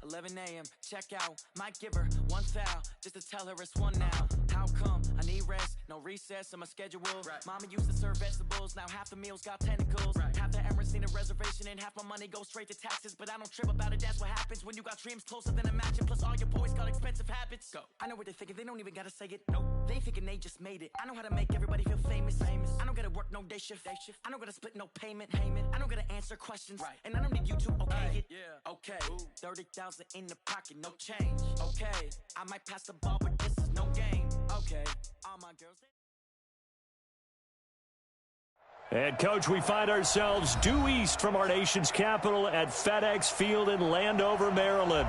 11 a.m. Check out. Might give her one foul just to tell her it's one now. How come? I need rest. No recess in my schedule. Right. Mama used to serve vegetables. Now half the meals got tentacles. Right. Half the Emirates need a reservation and half my money goes straight to taxes. But I don't trip about it. That's what happens when you got dreams closer than a match. Plus all your boys got expensive habits. Go. I know what they're thinking. They don't even gotta say it. Nope. They thinking they just made it. I know how to make everybody feel famous. I don't gotta work no day shift. I don't gotta split no payment. I don't gotta answer questions. Right. And I don't need you to okay it. Yeah. Okay. 30,000 in the pocket, no change. Okay. I might pass the ball, but this is no game. Okay. All my girls. And, Coach, we find ourselves due east from our nation's capital at FedEx Field in Landover, Maryland.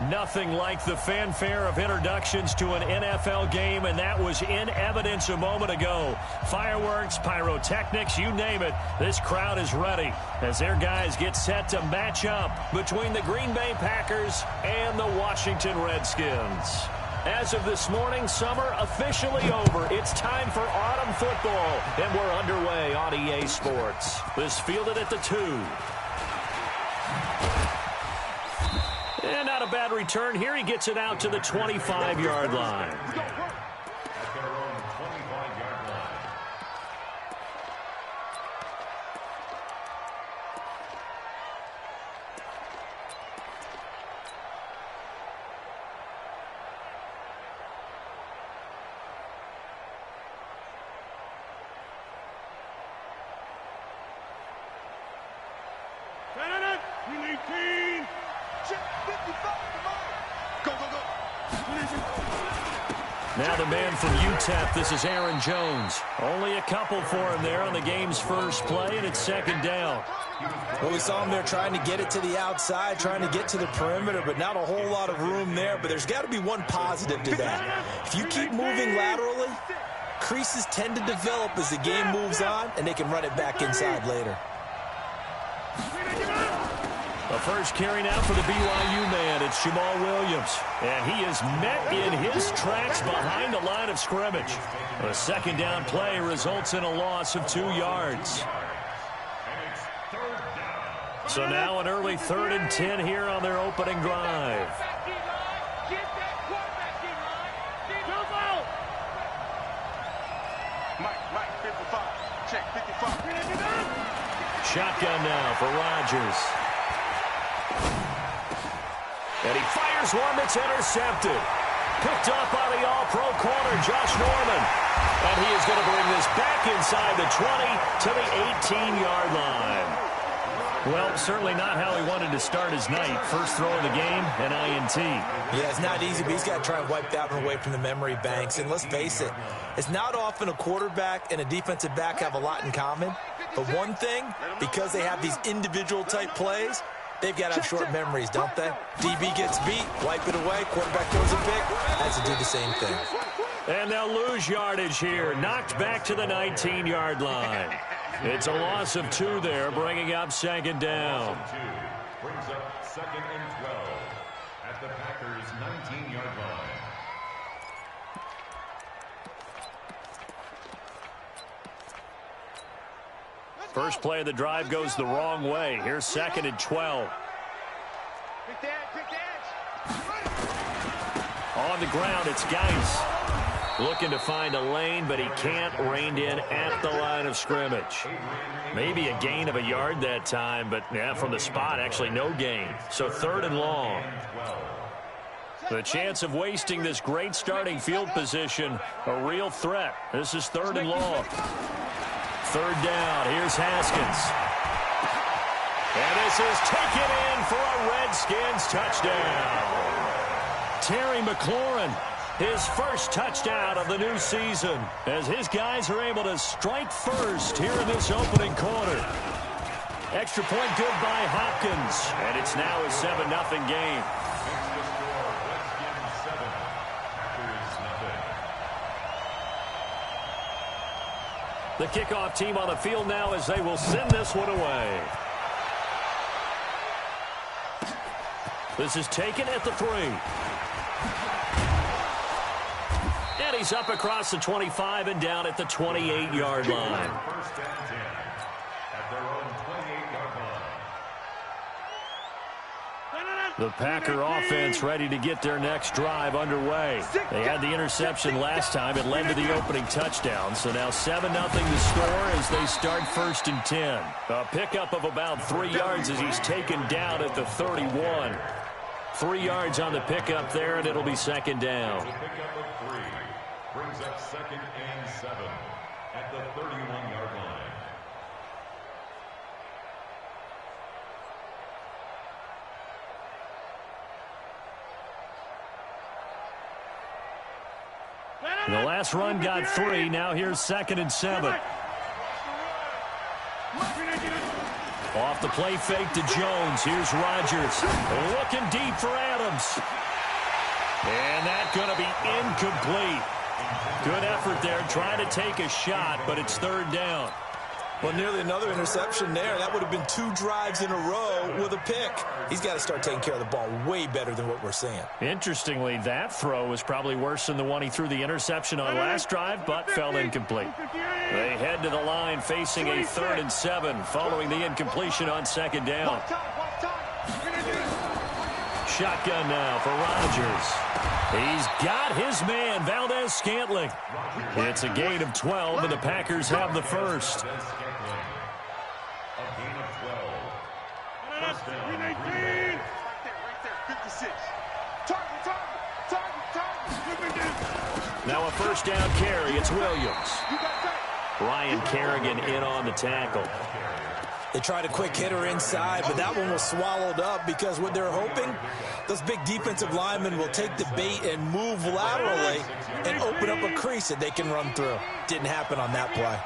Nothing like the fanfare of introductions to an NFL game, and that was in evidence a moment ago. Fireworks, pyrotechnics, you name it, this crowd is ready as their guys get set to match up between the Green Bay Packers and the Washington Redskins. As of this morning, summer officially over. It's time for autumn football, and we're underway on EA Sports. This fielded at the 2. And not a bad return here. He gets it out to the 25-yard line. Now the man from UTEP, this is Aaron Jones. Only a couple for him there on the game's first play, and it's second down. Well, we saw him there trying to get it to the outside, trying to get to the perimeter, but not a whole lot of room there. But there's got to be one positive to that. If you keep moving laterally, creases tend to develop as the game moves on, and they can run it back inside later. The first carry now for the BYU man, it's Jamal Williams. And he is met in his tracks behind the line of scrimmage. A second down play results in a loss of 2 yards. So now an early 3rd and 10 here on their opening drive. Shotgun now for Rodgers. And he fires one that's intercepted. Picked up by the all-pro corner, Josh Norman. And he is going to bring this back inside the 20 to the 18-yard line. Well, certainly not how he wanted to start his night. First throw of the game, an INT. Yeah, it's not easy, but he's got to try and wipe that one away from the memory banks. And let's face it, it's not often a quarterback and a defensive back have a lot in common. But one thing, because they have these individual-type plays, they've got to have short memories, don't they? DB gets beat, wipe it away, quarterback throws a pick, has to do the same thing. And they'll lose yardage here, knocked back to the 19-yard line. It's a loss of 2 there, bringing up second down. Brings up 2nd and 12 at the Packers' 19-yard line. First play of the drive goes the wrong way. Here's 2nd and 12. On the ground, it's Geis. Looking to find a lane, but he can't. Reined in at the line of scrimmage. Maybe a gain of a yard that time, but yeah, from the spot, actually no gain. So 3rd and long. The chance of wasting this great starting field position, a real threat. This is 3rd and long. 3rd down, here's Haskins. And this is taken in for a Redskins touchdown. Terry McLaurin, his first touchdown of the new season, as his guys are able to strike first here in this opening quarter. Extra point good by Hopkins, and it's now a 7-0 game. The kickoff team on the field now as they will send this one away. This is taken at the 3. And he's up across the 25 and down at the 28-yard line. First and 10 at their own 28-yard line. The Packer offense ready to get their next drive underway. They had the interception last time. It led to the opening touchdown. So now 7-0 the score as they start 1st and 10. A pickup of about 3 yards as he's taken down at the 31. 3 yards on the pickup there, and it'll be 2nd down. The pickup of 3 brings up 2nd and 7 at the 31-yard line. The last run got 3. Now here's 2nd and 7. Off the play fake to Jones. Here's Rodgers. Looking deep for Adams. And that's going to be incomplete. Good effort there trying to take a shot, but it's 3rd down. Well, nearly another interception there. That would have been 2 drives in a row with a pick. He's got to start taking care of the ball way better than what we're seeing. Interestingly, that throw was probably worse than the one he threw the interception on last drive, but fell incomplete. They head to the line facing a 3rd and 7 following the incompletion on 2nd down. Shotgun now for Rodgers. He's got his man, Valdez-Scantling. It's a gain of 12, and the Packers have the first. A gain of 12. First down, Green Bay. Right there, 56. Target. Now a first down carry. It's Williams. Ryan Kerrigan in on the tackle. They tried a quick hitter inside, but that one was swallowed up because what they're hoping, those big defensive linemen will take the bait and move laterally and open up a crease that they can run through. Didn't happen on that play.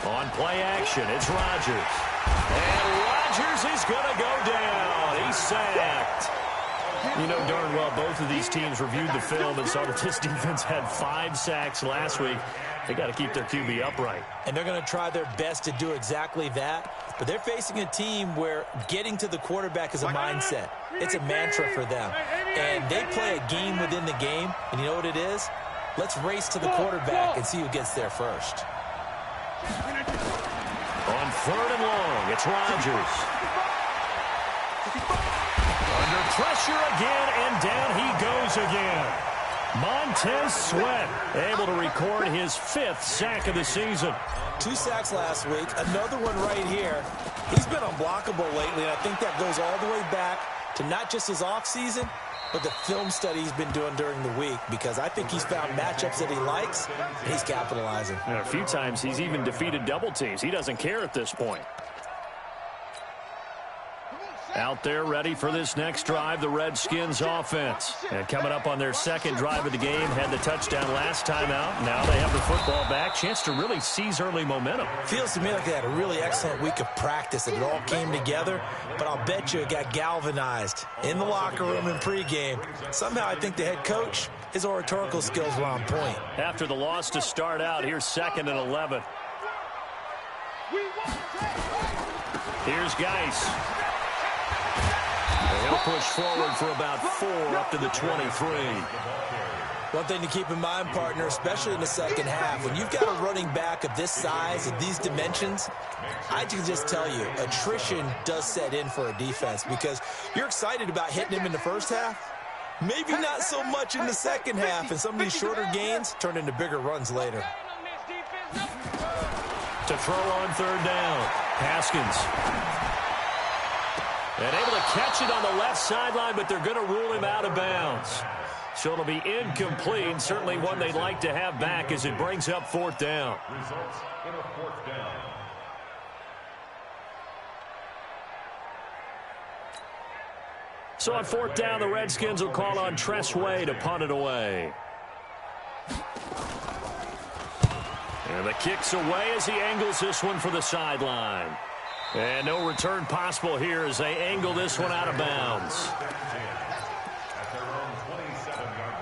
On play action, it's Rodgers. And Rodgers is going to go down. He's sacked. You know darn well both of these teams reviewed the film and saw that this defense had 5 sacks last week. They got to keep their QB upright. And they're going to try their best to do exactly that. But they're facing a team where getting to the quarterback is a mindset. It's a mantra for them. And they play a game within the game. And you know what it is? Let's race to the quarterback and see who gets there first. On 3rd and long, it's Rodgers. Under pressure again, and down he goes again. Montez Sweat able to record his 5th sack of the season. 2 sacks last week, another one right here. He's been unblockable lately, and I think that goes all the way back to not just his offseason, but the film study he's been doing during the week, because I think he's found matchups that he likes, and he's capitalizing. And a few times he's even defeated double teams. He doesn't care at this point. Out there ready for this next drive, the Redskins offense. And coming up on their 2nd drive of the game, had the touchdown last time out. Now they have the football back. Chance to really seize early momentum. Feels to me like they had a really excellent week of practice, and it all came together. But I'll bet you it got galvanized in the locker room in pregame. Somehow I think the head coach, his oratorical skills were on point. After the loss to start out, here's 2nd and 11. Here's Geis. He'll push forward for about 4 up to the 23. One thing to keep in mind, partner, especially in the second half, when you've got a running back of this size, of these dimensions, I can just tell you, attrition does set in for a defense, because you're excited about hitting him in the first half, maybe not so much in the second half, and some of these shorter gains turn into bigger runs later. To throw on 3rd down, Haskins. And able to catch it on the left sideline, but they're going to rule him out of bounds. So it'll be incomplete. Certainly one they'd like to have back as it brings up 4th down. Results in a 4th down. So on 4th down, the Redskins will call on Tress Way to punt it away. And the kick's away as he angles this one for the sideline. And no return possible here as they angle this one out of bounds. At their own 27-yard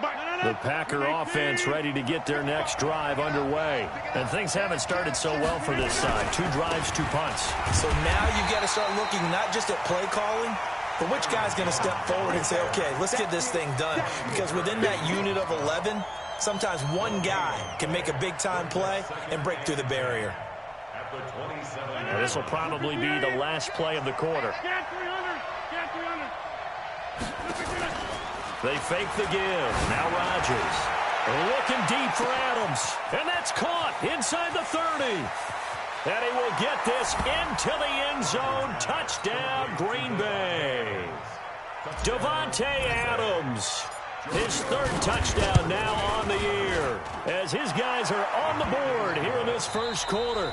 line. The Packer offense ready to get their next drive underway. And things haven't started so well for this side. 2 drives, 2 punts. So now you've got to start looking not just at play calling, but which guy's going to step forward and say, okay, let's get this thing done. Because within that unit of 11, Sometimes one guy can make a big-time play and break through the barrier. At the 27. And this will probably be the last play of the quarter. They fake the give. Now Rodgers. Looking deep for Adams. And that's caught inside the 30. And he will get this into the end zone. Touchdown, Green Bay. Davante Adams. His third touchdown now on the year. As his guys are on the board here in this first quarter.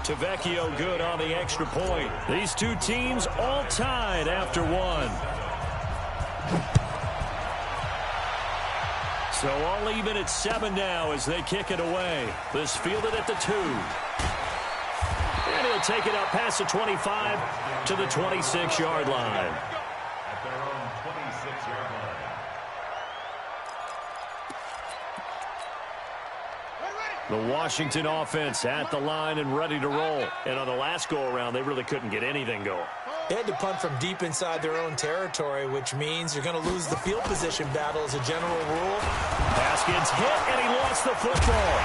Tavecchio good on the extra point. These two teams all tied after one. So all even at 7 now as they kick it away. This fielded at the 2. And he'll take it up past the 25 to the 26-yard line. At their own 26-yard line. The Washington offense at the line and ready to roll. And on the last go-around, they really couldn't get anything going. They had to punt from deep inside their own territory, which means you're going to lose the field position battle as a general rule. Haskins hit, and he lost the football.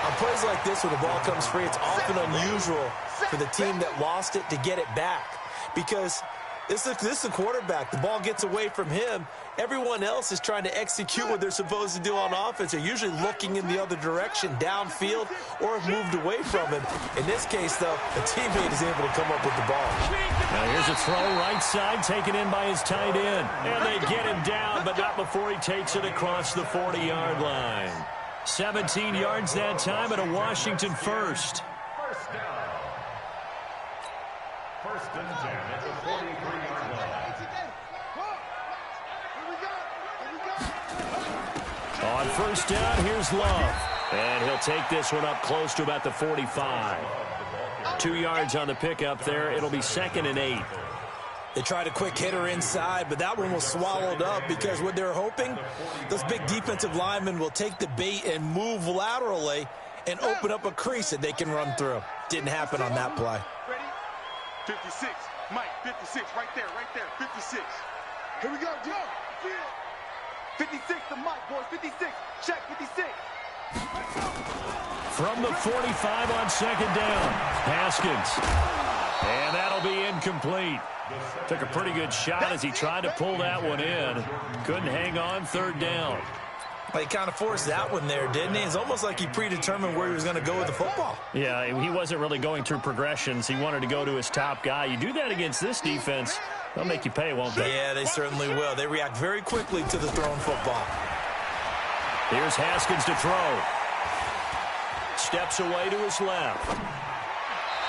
On plays like this, where the ball comes free, it's often unusual for the team that lost it to get it back. Because this is the quarterback. The ball gets away from him. Everyone else is trying to execute what they're supposed to do on offense. They're usually looking in the other direction, downfield, or have moved away from him. In this case, though, the teammate is able to come up with the ball. Now here's a throw right side, taken in by his tight end. And they get him down, but not before he takes it across the 40-yard line. 17 yards that time and a Washington first. First down. First and 10 at the 43-yard line. On first down, here's Love. And he'll take this one up close to about the 45. 2 yards on the pickup there. It'll be 2nd and 8. They tried a quick hitter inside, but that one was swallowed up because what they're hoping, those big defensive linemen will take the bait and move laterally and open up a crease that they can run through. Didn't happen on that play. Ready? 56. Mike, 56. Right there, 56. Here we go, Joe. 56 to Mike, boys. 56. Check, 56. From the 45 on 2nd down, Haskins. And that'll be incomplete. Took a pretty good shot as he tried to pull that one in. Couldn't hang on 3rd down. Well, he kind of forced that one there, didn't he? It's almost like he predetermined where he was going to go with the football. Yeah, he wasn't really going through progressions. He wanted to go to his top guy. You do that against this defense, they'll make you pay, won't they? Yeah, they certainly will. They react very quickly to the thrown football. Here's Haskins to throw. Steps away to his left.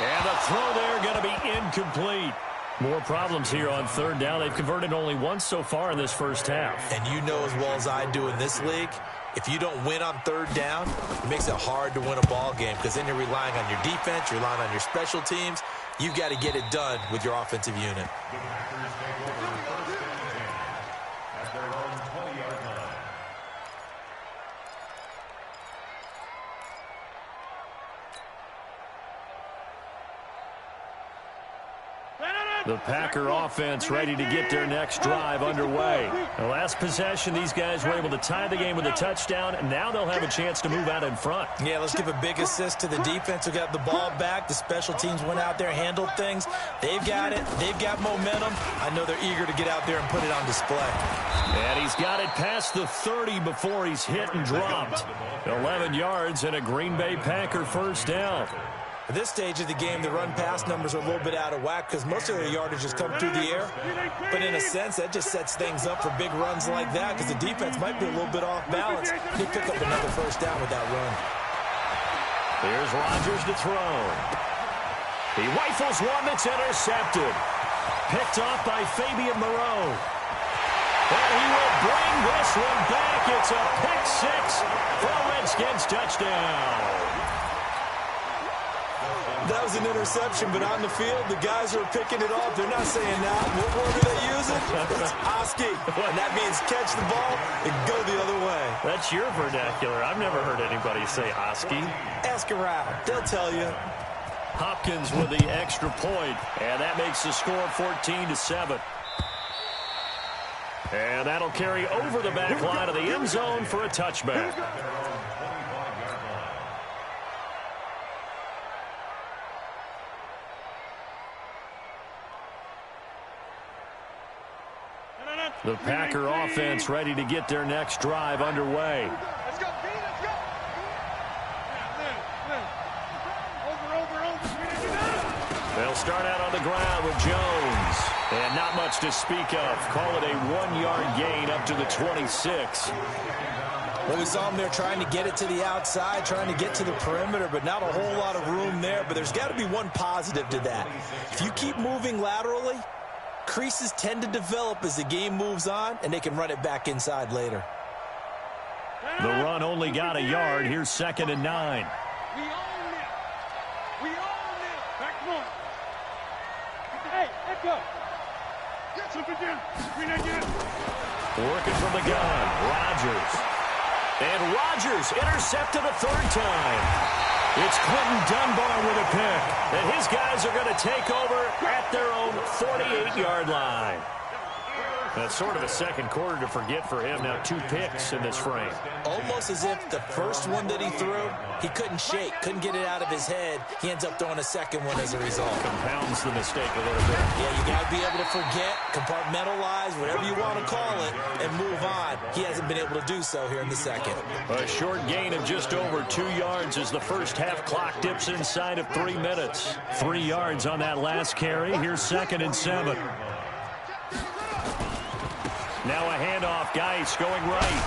And the throw there going to be incomplete. More problems here on 3rd down. They've converted only once so far in this first half. And you know as well as I do in this league, if you don't win on 3rd down, it makes it hard to win a ball game because then you're relying on your defense, you're relying on your special teams. You've got to get it done with your offensive unit. The Packers take over 1st and 10 at their own 20-yard line. The Packer offense ready to get their next drive underway. The last possession, these guys were able to tie the game with a touchdown, and now they'll have a chance to move out in front. Yeah, let's give a big assist to the defense who got the ball back. The special teams went out there, handled things. They've got it. They've got momentum. I know they're eager to get out there and put it on display. And he's got it past the 30 before he's hit and dropped. 11 yards and a Green Bay Packer first down. At this stage of the game, the run-pass numbers are a little bit out of whack because most of their yardage has come through the air. But in a sense, that just sets things up for big runs like that because the defense might be a little bit off balance. They pick up another first down with that run. Here's Rodgers to throw. He rifles one that's intercepted. Picked off by Fabian Moreau. And he will bring this one back. It's a pick six for a Redskins touchdown. That was an interception, but on the field, the guys who are picking it off, they're not saying that. What word are they using? It's Oski. And that means catch the ball and go the other way. That's your vernacular. I've never heard anybody say Oski. Ask around. They'll tell you. Hopkins with the extra point, and that makes the score 14-7. And that'll carry over the back line of the end zone for a touchback. The Packer offense ready to get their next drive underway. Let's go, Pete, let's go. They'll start out on the ground with Jones. And not much to speak of. Call it a 1-yard gain up to the 26. Well, we saw him there trying to get it to the outside, trying to get to the perimeter, but not a whole lot of room there. But there's got to be one positive to that. If you keep moving laterally, creases tend to develop as the game moves on, and they can run it back inside later. The run only got a yard. Here's 2nd and 9. We own it. We own it. Back one. Hey, let's go. Get something down. Bring that down. Working from the gun. Rodgers. And Rodgers intercepted a 3rd time. It's Clinton Dunbar with a pick. And his guys are going to take over at their own 48-yard line. That's sort of a second quarter to forget for him. Now 2 picks in this frame. Almost as if the first one that he threw, he couldn't shake, couldn't get it out of his head. He ends up throwing a second one as a result. Compounds the mistake a little bit. Yeah, you got to be able to forget, compartmentalize, whatever you want to call it, and move on. He hasn't been able to do so here in the second. A short gain of just over 2 yards as the first half clock dips inside of 3 minutes. 3 yards on that last carry. Here's 2nd and 7. Now a handoff. Geis going right.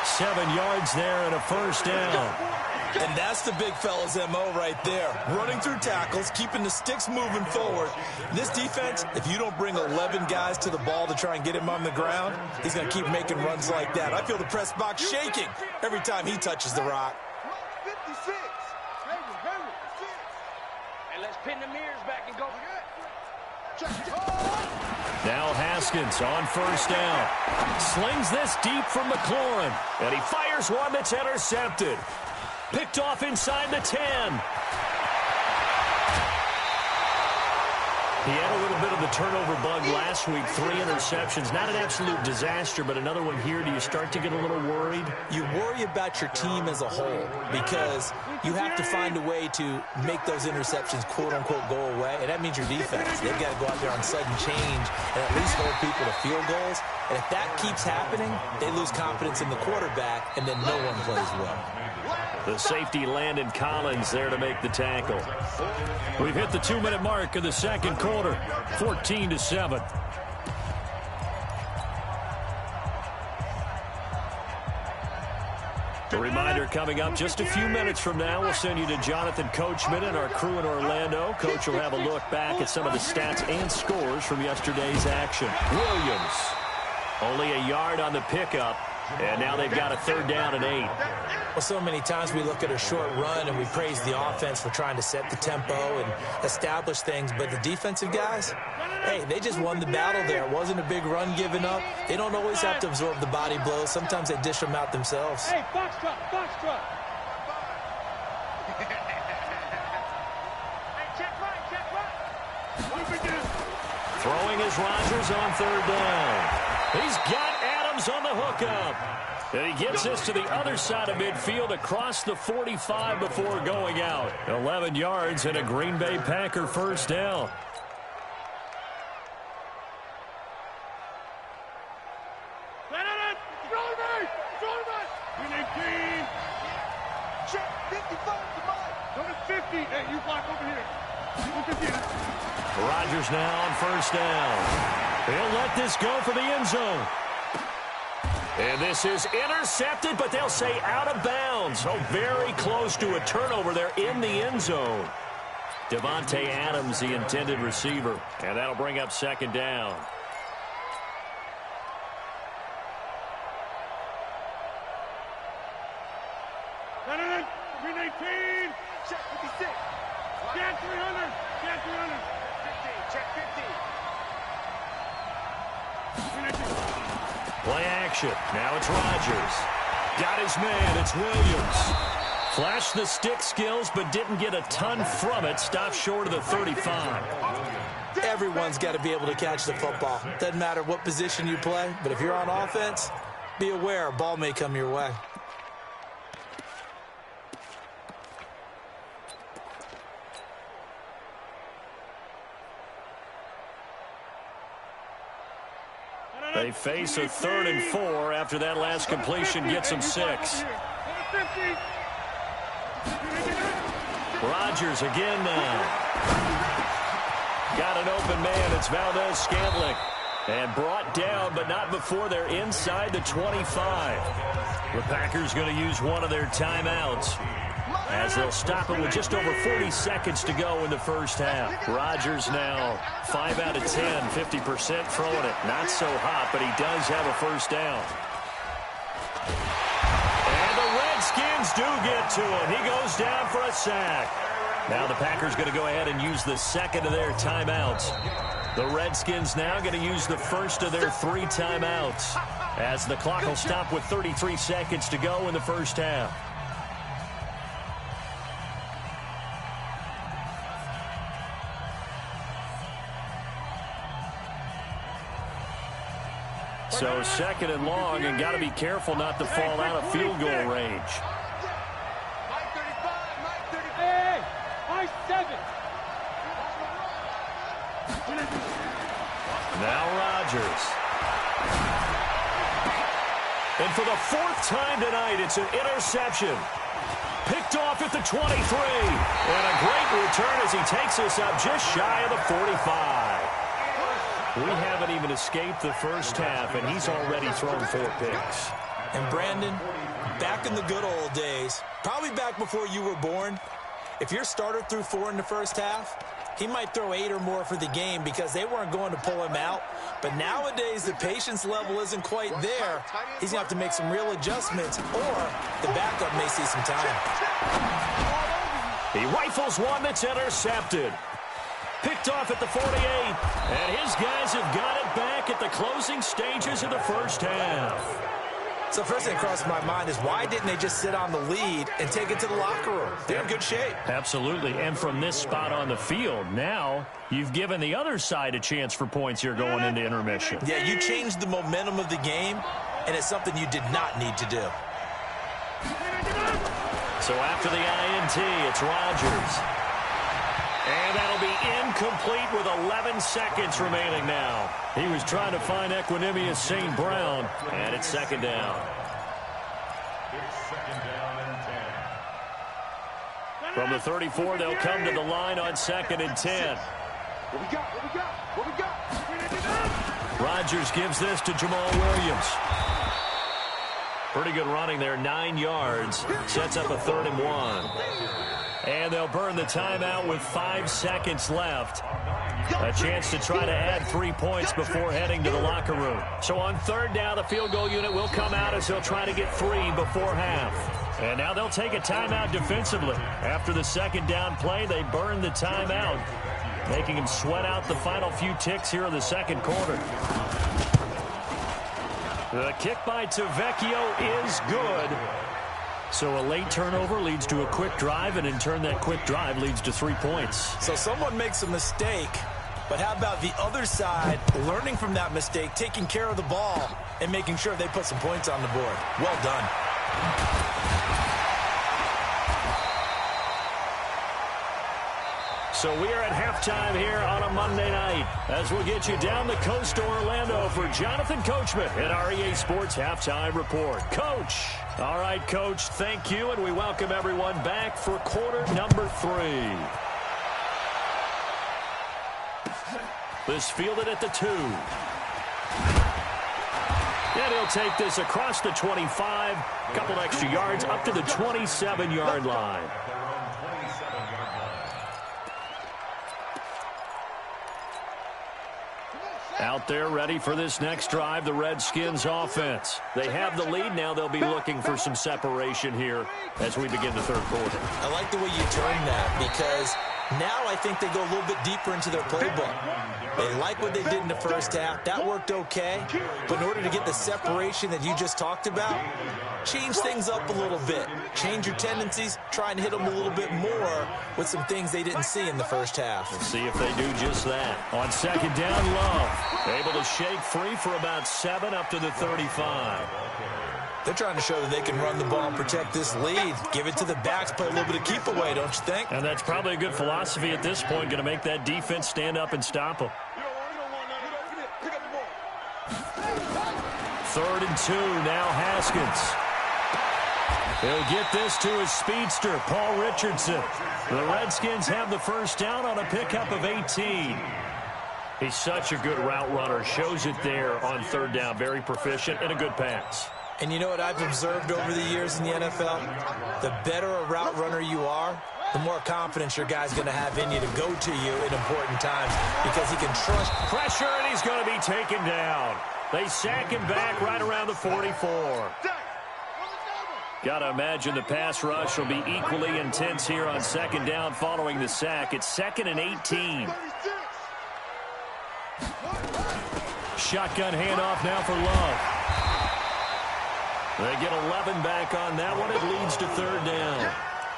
7 yards there and a first down. And that's the big fella's MO right there. Running through tackles, keeping the sticks moving forward. This defense, if you don't bring 11 guys to the ball to try and get him on the ground, he's going to keep making runs like that. I feel the press box shaking every time he touches the rock. 56. Hey, let's pin the mirrors back and go. Now Haskins on first down. Slings this deep from McLaurin. And he fires one that's intercepted. Picked off inside the 10. He had a little bit of the turnover bug last week. 3 interceptions. Not an absolute disaster, but another one here. Do you start to get a little worried? You worry about your team as a whole because you have to find a way to make those interceptions, quote-unquote, go away. And that means your defense. They've got to go out there on sudden change and at least hold people to field goals. And if that keeps happening, they lose confidence in the quarterback, and then no one plays well. The safety Landon Collins there to make the tackle. We've hit the 2-minute mark of the second quarter, 14-7. A reminder coming up just a few minutes from now, we'll send you to Jonathan Coachman and our crew in Orlando. Coach will have a look back at some of the stats and scores from yesterday's action. Williams, only a yard on the pickup, and now they've got a 3rd down and 8. Well, so many times we look at a short run and we praise the offense for trying to set the tempo and establish things, but the defensive guys, hey, they just won the battle there. It wasn't a big run given up. They don't always have to absorb the body blows. Sometimes they dish them out themselves. Hey, box truck, box truck. Hey, check right. Throwing is Rodgers on 3rd down. He's got Adams on the hookup. And he gets this to the other side of midfield across the 45 before going out. 11 yards and a Green Bay Packer first down. Check 55 to Mike. Go to 50. Hey, you block over here. Rodgers now on first down. He'll let this go for the end zone. And this is intercepted, but they'll say out of bounds. So very close to a turnover there in the end zone. Devontae Adams, the intended receiver. And that'll bring up 2nd down. Check 56. Scan 300. Scan 300. 15. Check 50. Play action. Now it's Rodgers. Got his man. It's Williams. Flashed the stick skills, but didn't get a ton from it. Stopped short of the 35. Everyone's got to be able to catch the football. Doesn't matter what position you play, but if you're on offense, be aware a ball may come your way. They face a 3rd and 4 after that last completion gets them 6. Rodgers again now. Got an open man. It's Valdez-Scantling. And brought down, but not before they're inside the 25. The Packers going to use one of their timeouts, as they'll stop it with just over 40 seconds to go in the first half. Rodgers now 5 out of 10, 50% throwing it. Not so hot, but he does have a first down. And the Redskins do get to him. He goes down for a sack. Now the Packers going to go ahead and use the second of their timeouts. The Redskins now going to use the first of their 3 timeouts, as the clock will stop with 33 seconds to go in the first half. So second and long, and got to be careful not to fall out of field goal range. Now Rodgers. And for the 4th time tonight, it's an interception. Picked off at the 23. And a great return as he takes us up just shy of the 45. We haven't even escaped the first half, and he's already thrown 4 picks. And Brandon, back in the good old days, probably back before you were born, if your starter threw 4 in the first half, he might throw 8 or more for the game because they weren't going to pull him out. But nowadays, the patience level isn't quite there. He's going to have to make some real adjustments, or the backup may see some time. He rifles one that's intercepted. Picked off at the 48, and his guys have got it back at the closing stages of the first half. So first thing that crossed my mind is, why didn't they just sit on the lead and take it to the locker room? They're in good shape. Absolutely, and from this spot on the field, now you've given the other side a chance for points here going into intermission. Yeah, you changed the momentum of the game, and it's something you did not need to do. So after the INT, it's Rodgers. And that'll be incomplete with 11 seconds remaining now. He was trying to find Equanimeous St. Brown, and it's second down. It's second down and 10. From the 34, they'll come to the line on 2nd and 10. What we got? What we got? What we got? Rodgers gives this to Jamal Williams. Pretty good running there, 9 yards. Sets up a 3rd and 1. And they'll burn the timeout with 5 seconds left. A chance to try to add 3 points before heading to the locker room. So on 3rd down, the field goal unit will come out as they'll try to get 3 before half. And now they'll take a timeout defensively. After the 2nd down play, they burn the timeout, making them sweat out the final few ticks here in the 2nd quarter. The kick by Tavecchio is good. So a late turnover leads to a quick drive, and in turn that quick drive leads to 3 points. So someone makes a mistake, but how about the other side learning from that mistake, taking care of the ball, and making sure they put some points on the board? Well done. So we are at halftime here on a Monday night, as we'll get you down the coast to Orlando for Jonathan Coachman at our EA Sports Halftime Report. Coach. All right, Coach, thank you, and we welcome everyone back for quarter number 3. This fielded at the 2. And he'll take this across the 25, a couple extra yards up to the 27-yard line. Out there ready for this next drive, the Redskins offense. They have the lead. Now they'll be looking for some separation here as we begin the 3rd quarter. I like the way you turn that, because Now I think they go a little bit deeper into their playbook. They like what they did in the first half. That worked okay. But in order to get the separation that you just talked about, change things up a little bit. Change your tendencies. Try and hit them a little bit more with some things they didn't see in the first half. We'll see if they do just that. On second down, Love able to shake free for about 7 up to the 35. They're trying to show that they can run the ball and protect this lead. Give it to the backs, play a little bit of keep away, don't you think? And that's probably a good philosophy at this point, going to make that defense stand up and stop them. 3rd and 2, now Haskins. He'll get this to his speedster, Paul Richardson. The Redskins have the first down on a pickup of 18. He's such a good route runner. Shows it there on 3rd down. Very proficient and a good pass. And you know what I've observed over the years in the NFL? The better a route runner you are, the more confidence your guy's going to have in you to go to you in important times because he can trust. Pressure, and he's going to be taken down. They sack him back right around the 44. Got to imagine the pass rush will be equally intense here on 2nd down following the sack. It's 2nd and 18. Shotgun handoff now for Love. They get 11 back on that one. It leads to 3rd down.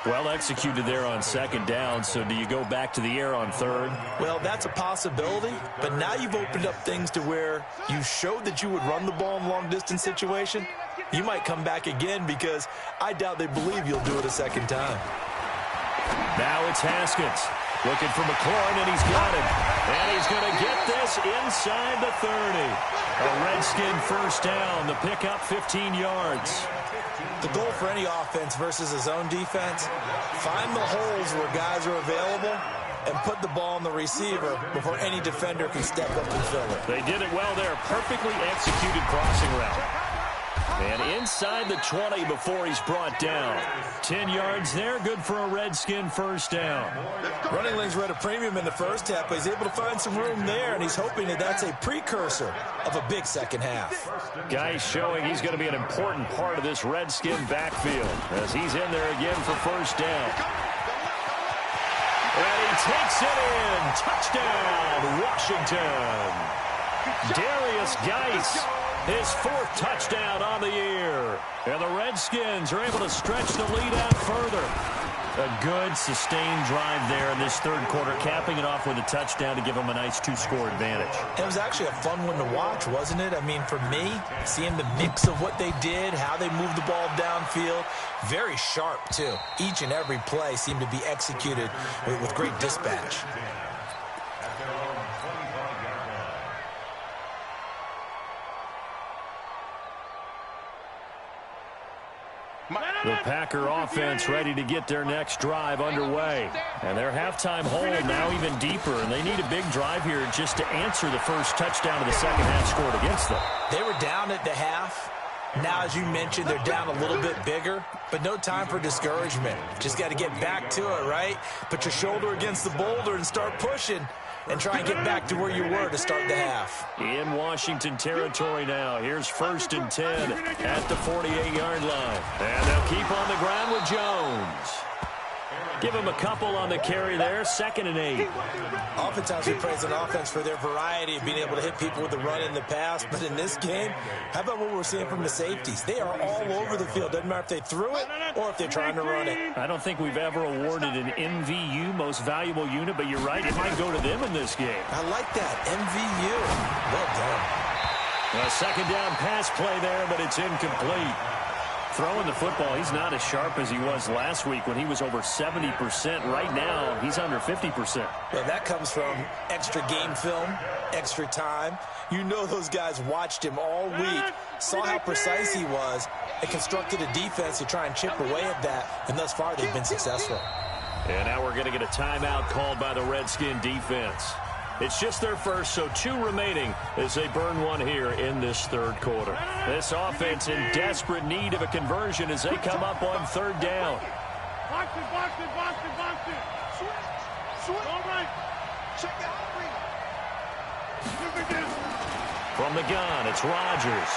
Well executed there on 2nd down, so do you go back to the air on 3rd? Well, that's a possibility, but now you've opened up things to where you showed that you would run the ball in long-distance situation. You might come back again because I doubt they believe you'll do it a 2nd time. Now it's Haskins looking for McLaurin, and he's got him. And he's going to get this inside the 30. A Redskin first down. The pickup 15 yards. The goal for any offense versus a zone defense, find the holes where guys are available and put the ball on the receiver before any defender can step up and fill it. They did it well there. Perfectly executed crossing route. And inside the 20 before he's brought down. 10 yards there, good for a Redskin first down. Running lanes were at a premium in the first half, but he's able to find some room there, and he's hoping that that's a precursor of a big second half. Guys showing he's going to be an important part of this Redskin backfield as he's in there again for first down. And he takes it in. Touchdown, Washington. Darius Geis. His 4th touchdown on the year. And the Redskins are able to stretch the lead out further. A good, sustained drive there in this 3rd quarter, capping it off with a touchdown to give them a nice 2-score advantage. It was actually a fun one to watch, wasn't it? I mean, for me, seeing the mix of what they did, how they moved the ball downfield, very sharp, too. Each and every play seemed to be executed with great dispatch. The Packer offense ready to get their next drive underway. And their halftime hole now even deeper, and they need a big drive here just to answer the first touchdown of the second half scored against them. They were down at the half. Now, as you mentioned, they're down a little bit bigger, but no time for discouragement. Just got to get back to it, right? Put your shoulder against the boulder and start pushing. And try and get back to where you were to start the half. In Washington territory now. Here's 1st and 10 at the 48-yard line. And they'll keep on the ground with Jones. Give him a couple on the carry there. 2nd and 8. Oftentimes we praise an offense for their variety of being able to hit people with the run in the pass. But in this game, how about what we're seeing from the safeties? They are all over the field. Doesn't matter if they threw it or if they're trying to run it. I don't think we've ever awarded an MVU, most valuable unit, but you're right. It might go to them in this game. I like that. MVU. Well done. A 2nd down pass play there, but it's incomplete. Throwing the football, he's not as sharp as he was last week when he was over 70%. Right now, he's under 50%. Well, that comes from extra game film, extra time. You know those guys watched him all week, saw how precise he was, and constructed a defense to try and chip away at that, and thus far they've been successful. And now we're going to get a timeout called by the Redskin defense. It's just their first, so 2 remaining as they burn one here in this 3rd quarter. This offense in desperate need of a conversion as they come up on 3rd down. Box it. Switch. All right. Check out. From the gun, it's Rodgers.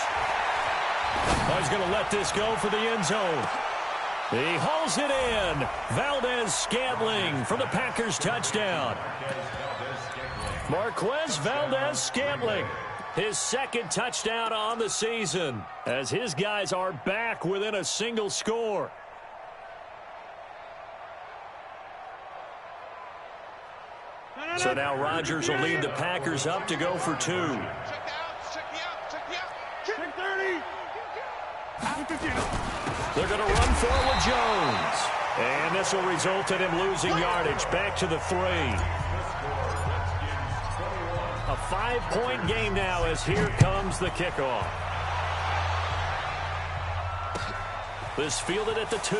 Oh, he's going to let this go for the end zone. He hauls it in. Valdez-Scantling for the Packers touchdown. Marquez Valdez-Scantling, his second touchdown on the season, as his guys are back within a single score. So now Rodgers will lead the Packers up to go for 2. They're going to run forward Jones. And this will result in him losing yardage back to the 3. A 5-point game now as here comes the kickoff. This fielded at the 2.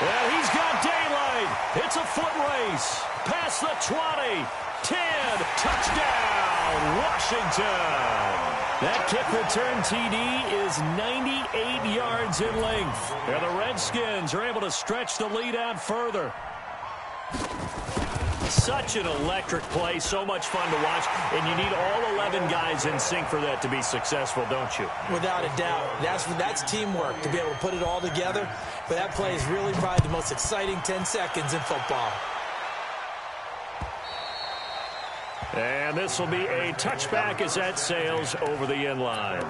And he's got daylight. It's a foot race. Past the 20. 10. Touchdown, Washington. That kick return TD is 98 yards in length. And the Redskins are able to stretch the lead out further. Such an electric play, so much fun to watch, and you need all 11 guys in sync for that to be successful, don't you? Without a doubt. That's teamwork, to be able to put it all together. But that play is really probably the most exciting 10 seconds in football. And this will be a touchback as that sails over the end line.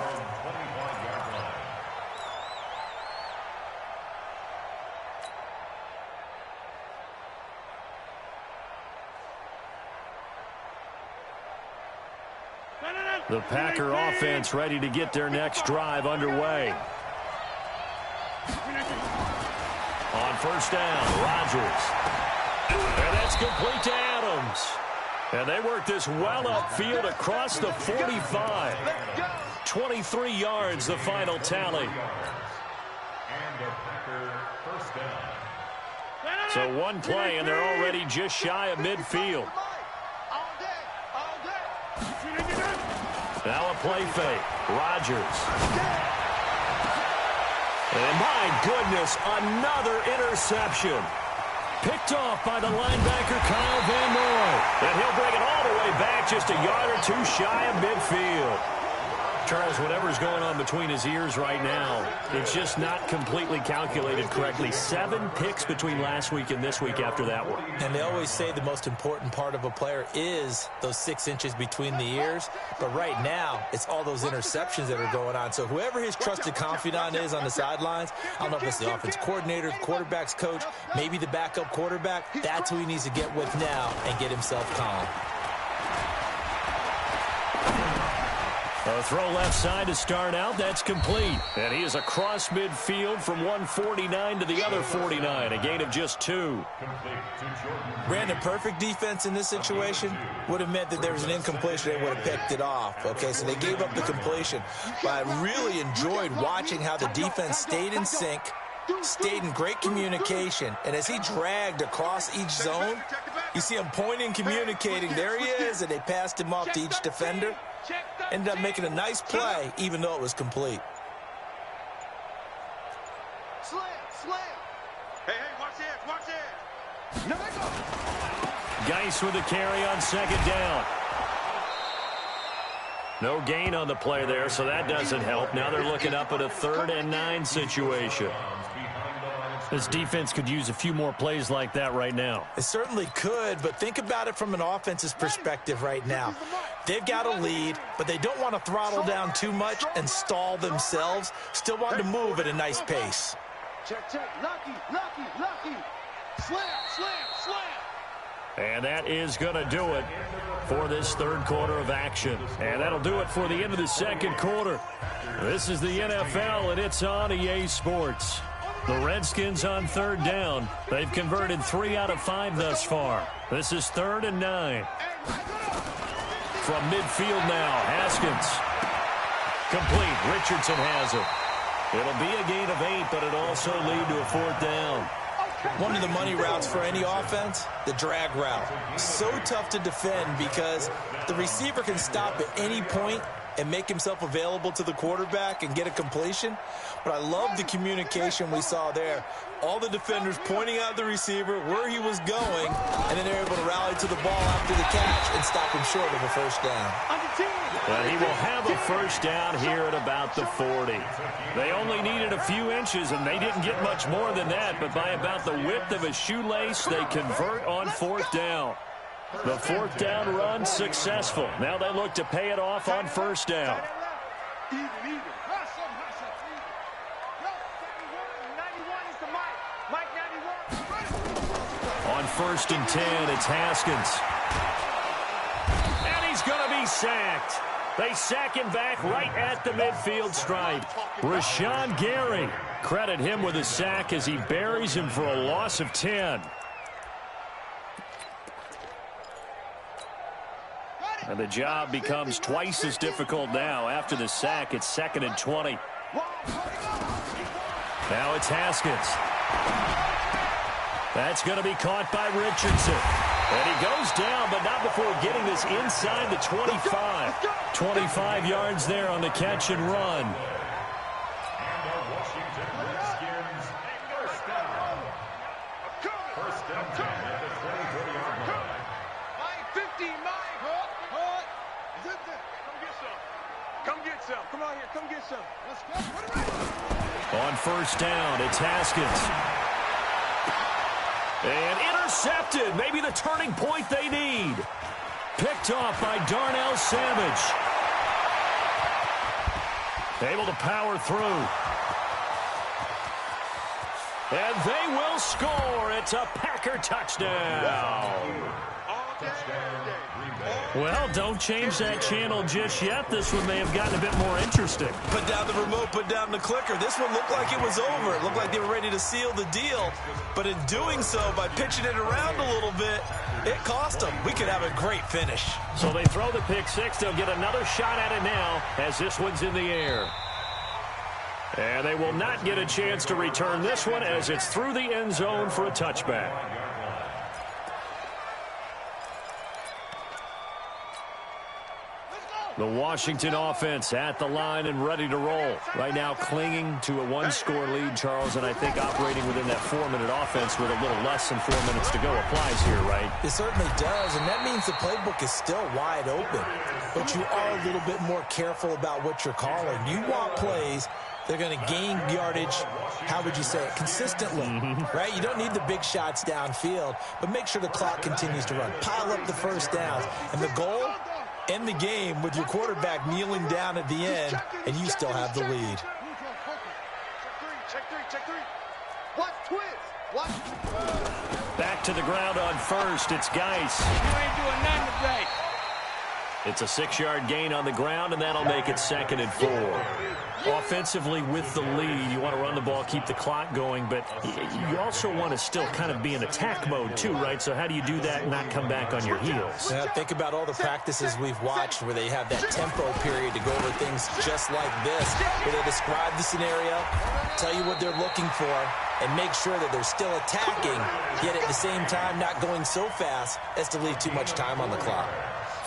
The Packer offense ready to get their next drive underway. On first down, Rodgers. And that's complete to Adams. And they work this well upfield across the 45. 23 yards, the final tally. So one play, and they're already just shy of midfield. Now a play fake. Rodgers. And my goodness, another interception. Picked off by the linebacker Kyle Van Noy. And he'll bring it all the way back just a yard or 2 shy of midfield. Charles, whatever's going on between his ears right now, it's just not completely calculated correctly. 7 picks between last week and this week after that one. And they always say the most important part of a player is those 6 inches between the ears. But right now, it's all those interceptions that are going on. So whoever his trusted confidant is on the sidelines, I don't know if it's the offense coordinator, the quarterback's coach, maybe the backup quarterback, that's who he needs to get with now and get himself calm. A throw left side to start out. That's complete. And he is across midfield from 149 to the other 49. A gain of just 2. Brandon, perfect defense in this situation would have meant that there was an incompletion. They would have picked it off. Okay, so they gave up the completion. But I really enjoyed watching how the defense stayed in sync, stayed in great communication. And as he dragged across each zone, you see him pointing, communicating. There he is, and they passed him off to each defender. Ended up making a nice play, even though it was complete. Slam, slam. Hey, watch it, watch it. No, they go. Geis with the carry on second down. No gain on the play there, so that doesn't help. Now they're looking up at a 3rd and 9 situation. This defense could use a few more plays like that right now. It certainly could, but think about it from an offense's perspective right now. They've got a lead, but they don't want to throttle down too much and stall themselves. Still want to move at a nice pace. Check, check. Lucky, lucky, lucky. Slam, slam, slam. And that is going to do it for this 3rd quarter of action. And that'll do it for the end of the 2nd quarter. This is the NFL, and it's on EA Sports. The Redskins on 3rd down. They've converted 3 out of 5 thus far. This is 3rd and 9. From midfield now, Haskins. Complete. Richardson has it. It'll be a gain of 8, but it'll also lead to a 4th down. One of the money routes for any offense, the drag route. So tough to defend because the receiver can stop at any point and make himself available to the quarterback and get a completion. But I love the communication we saw there. All the defenders pointing out the receiver, where he was going, and then they're able to rally to the ball after the catch and stop him short of a first down. Well, he will have a first down here at about the 40. They only needed a few inches, and they didn't get much more than that, but by about the width of a shoelace, they convert on fourth down. The fourth down run successful. Now they look to pay it off on first down. On first and 10, it's Haskins. And he's going to be sacked. They sack him back right at the midfield stripe. Rashawn Gary, credit him with a sack as he buries him for a loss of 10. And the job becomes twice as difficult now. After the sack, it's 2nd and 20. Now it's Haskins. That's going to be caught by Richardson. And he goes down, but not before getting this inside the 25. 25 yards there on the catch and run. And the Washington Redskins first down. First and 10 at the 24-yard line. Mike, 50, Mike. Come get some. Come on here. Come get some. Let's go. On first down, it's Haskins. And intercepted. Maybe the turning point they need. Picked off by Darnell Savage. Able to power through. And they will score. It's a Packer touchdown. Well, don't change that channel just yet. This one may have gotten a bit more interesting. Put down the remote, put down the clicker. This one looked like it was over. It looked like they were ready to seal the deal. But in doing so, by pitching it around a little bit, it cost them. We could have a great finish. So they throw the pick six. They'll get another shot at it now as this one's in the air. And they will not get a chance to return this one as it's through the end zone for a touchback. The Washington offense at the line and ready to roll. Right now clinging to a one-score lead, Charles, and I think operating within that 4-minute offense with a little less than 4 minutes to go applies here, right? It certainly does, and that means the playbook is still wide open. But you are a little bit more careful about what you're calling. You want plays they're going to gain yardage, how would you say it, consistently, right? You don't need the big shots downfield, but make sure the clock continues to run. Pile up the first downs, and the goal, end the game with your quarterback kneeling down at the end, and you still have the lead. Check three. Watch twist. Back to the ground on first. It's Geis. You ain't doing nothing today. It's a 6-yard gain on the ground, and that'll make it 2nd and 4. Offensively with the lead, you want to run the ball, keep the clock going, but you also want to still kind of be in attack mode too, right? So how do you do that and not come back on your heels? Yeah, think about all the practices we've watched where they have that tempo period to go over things just like this, where they describe the scenario, tell you what they're looking for, and make sure that they're still attacking, yet at the same time not going so fast as to leave too much time on the clock.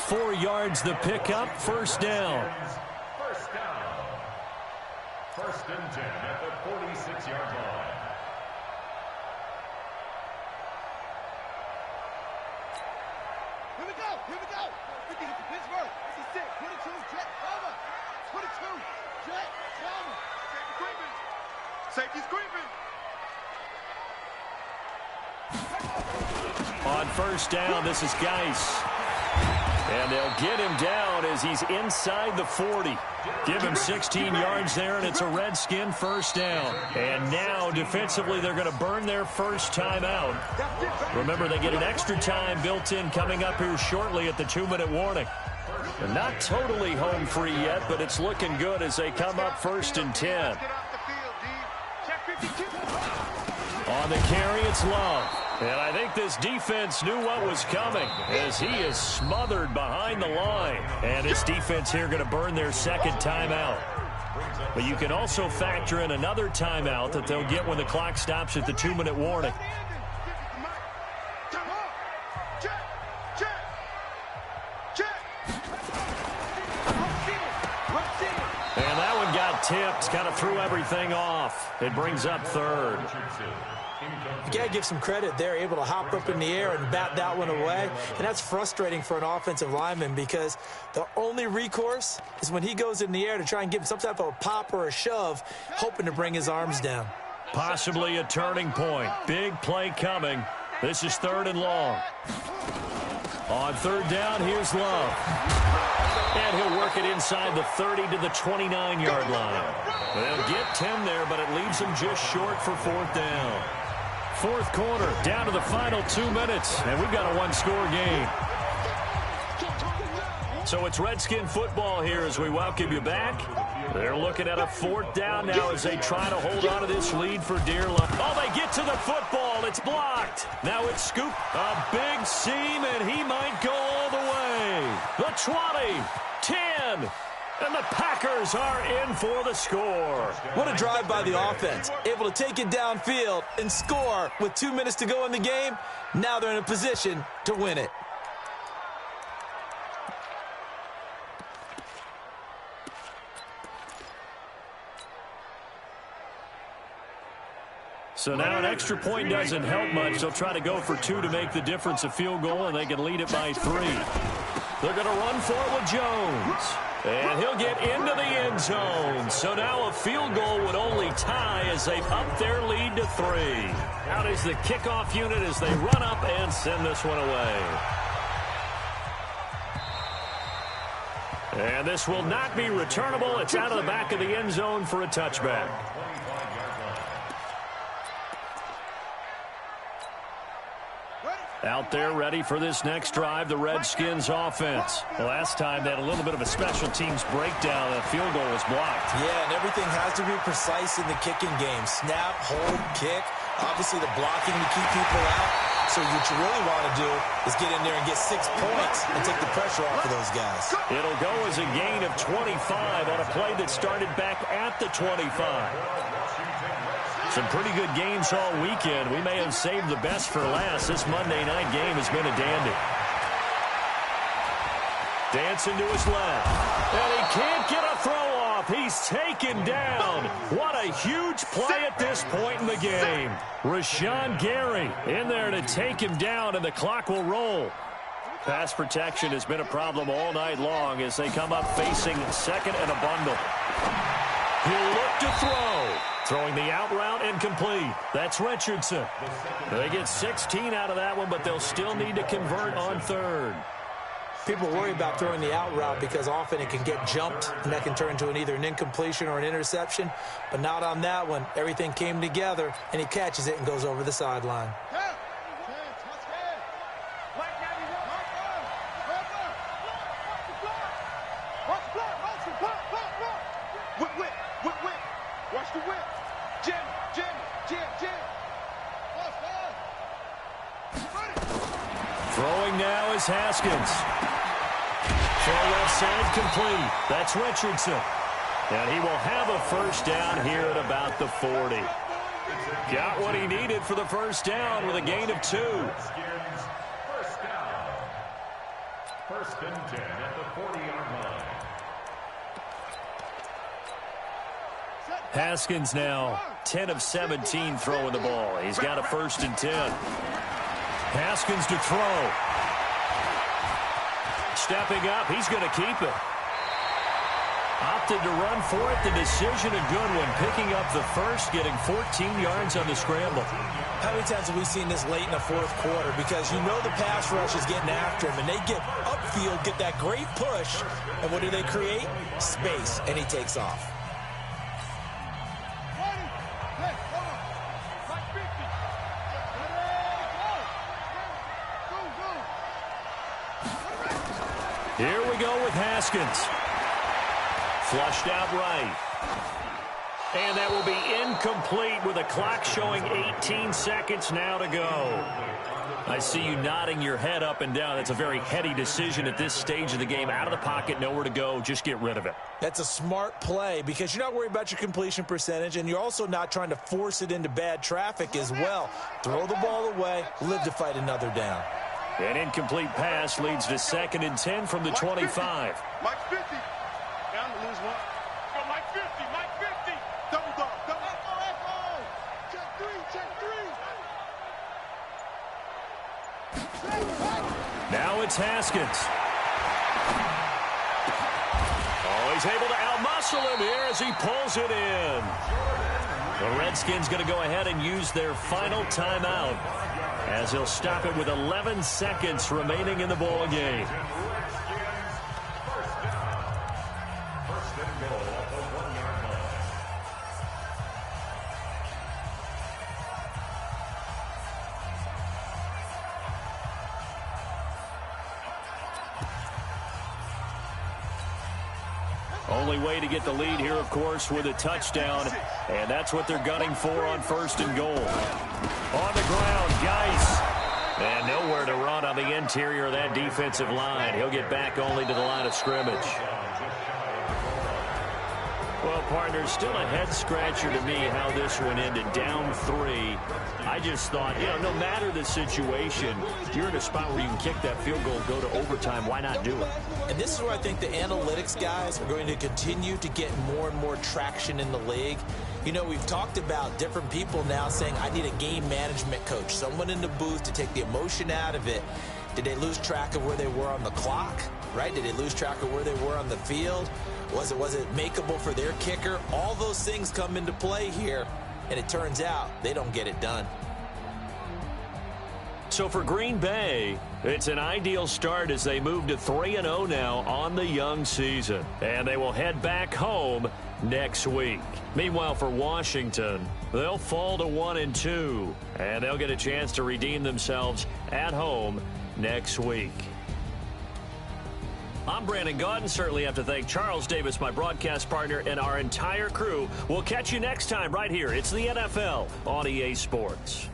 4 yards the pickup, first down. First and 10 at the 46-yard line. Here we go. 50 hit the Pittsburgh. 56, 22, Jet, over. 22, Jet, over. Safety's creeping. On first down, this is Geis. And they'll get him down as he's inside the 40. Give him 16 yards there, and it's a Redskin first down. And now, defensively, they're going to burn their first time out. Remember, they get an extra time built in coming up here shortly at the 2-minute warning. They're not totally home free yet, but it's looking good as they come up first and 10. On the carry, it's Love. And I think this defense knew what was coming as he is smothered behind the line. And this defense here going to burn their second timeout. But you can also factor in another timeout that they'll get when the clock stops at the 2-minute warning. attempt kind of threw everything off. It brings up third. You got to give some credit. They're able to hop up in the air and bat that one away. And that's frustrating for an offensive lineman because the only recourse is when he goes in the air to try and give him some type of a pop or a shove, hoping to bring his arms down. Possibly a turning point. Big play coming. This is 3rd and long. On 3rd down, here's Love. And he'll work it inside the 30 to the 29-yard line. They'll get 10 there, but it leaves them just short for 4th down. 4th quarter, down to the final 2 minutes, and we've got a one-score game. So it's Redskin football here as we welcome you back. They're looking at a 4th down now as they try to hold on to this lead for dear life. Oh, they get to the football. It's blocked. Now it's scooped. A big seam, and he might go all the way. The 20, 10, and the Packers are in for the score. What a drive by the offense. Able to take it downfield and score with 2 minutes to go in the game. Now they're in a position to win it. So now an extra point doesn't help much. They'll try to go for 2 to make the difference a field goal, and they can lead it by 3. They're going to run for it with Jones. And he'll get into the end zone. So now a field goal would only tie as they've upped their lead to 3. Out is the kickoff unit as they run up and send this one away. And this will not be returnable. It's out of the back of the end zone for a touchback. Out there ready for this next drive, the Redskins offense. Last time they had a little bit of a special teams breakdown. The field goal was blocked. Yeah, and everything has to be precise in the kicking game. Snap, hold, kick. Obviously the blocking to keep people out. So what you really want to do is get in there and get 6 points and take the pressure off of those guys. It'll go as a gain of 25 on a play that started back at the 25. Some pretty good games all weekend. We may have saved the best for last. This Monday night game has been a dandy. Dancing to his left. And he can't get a throw off. He's taken down. What a huge play at this point in the game. Rashawn Gary in there to take him down, and the clock will roll. Pass protection has been a problem all night long as they come up facing 2nd and a bundle. He'll look to throw. Throwing the out route incomplete. That's Richardson. They get 16 out of that one, but they'll still need to convert on 3rd. People worry about throwing the out route because often it can get jumped, and that can turn into either an incompletion or an interception. But not on that one. Everything came together, and he catches it and goes over the sideline. Watch the whip. Jam. Throwing now is Haskins. Far left side complete. That's Richardson. And he will have a first down here at about the 40. Got what he needed for the first down with a gain of 2. First down. 1st and 10 at the 40-yard line. Haskins now 10 of 17 throwing the ball. He's got a 1st and 10. Haskins to throw. Stepping up, he's going to keep it. Opted to run for it. The decision a good one. Picking up the first, getting 14 yards on the scramble. How many times have we seen this late in the 4th quarter? Because you know the pass rush is getting after him, and they get upfield, get that great push, and what do they create? Space, and he takes off. Here we go with Haskins. Flushed out right. And that will be incomplete with a clock showing 18 seconds now to go. I see you nodding your head up and down. That's a very heady decision at this stage of the game. Out of the pocket, nowhere to go. Just get rid of it. That's a smart play because you're not worried about your completion percentage, and you're also not trying to force it into bad traffic as well. Throw the ball away, live to fight another down. An incomplete pass leads to 2nd and 10 from the 25. Mike 50. Down to lose 1. Go, Mike 50, Mike 50. Double dog, double. Echo. Check three. Now it's Haskins. Oh, he's able to outmuscle him here as he pulls it in. The Redskins going to go ahead and use their final timeout as he'll stop it with 11 seconds remaining in the ball game. First and goal at the 1-yard line. Only way to get the lead here, of course, with a touchdown, and that's what they're gunning for on first and goal. On the ground, Geis. And nowhere to run on the interior of that defensive line. He'll get back only to the line of scrimmage. Well, partner, still a head-scratcher to me how this one ended, down 3. I just thought, no matter the situation, you're in a spot where you can kick that field goal, go to overtime. Why not do it? And this is where I think the analytics guys are going to continue to get more and more traction in the league. We've talked about different people now saying, I need a game management coach, someone in the booth to take the emotion out of it. Did they lose track of where they were on the clock, right? Did they lose track of where they were on the field? Was it makeable for their kicker? All those things come into play here, and it turns out they don't get it done. So for Green Bay, it's an ideal start as they move to 3-0 now on the young season. And they will head back home next week. Meanwhile, for Washington, they'll fall to 1-2, and they'll get a chance to redeem themselves at home next week. I'm Brandon Gaudin. Certainly have to thank Charles Davis, my broadcast partner, and our entire crew. We'll catch you next time right here. It's the NFL on EA Sports.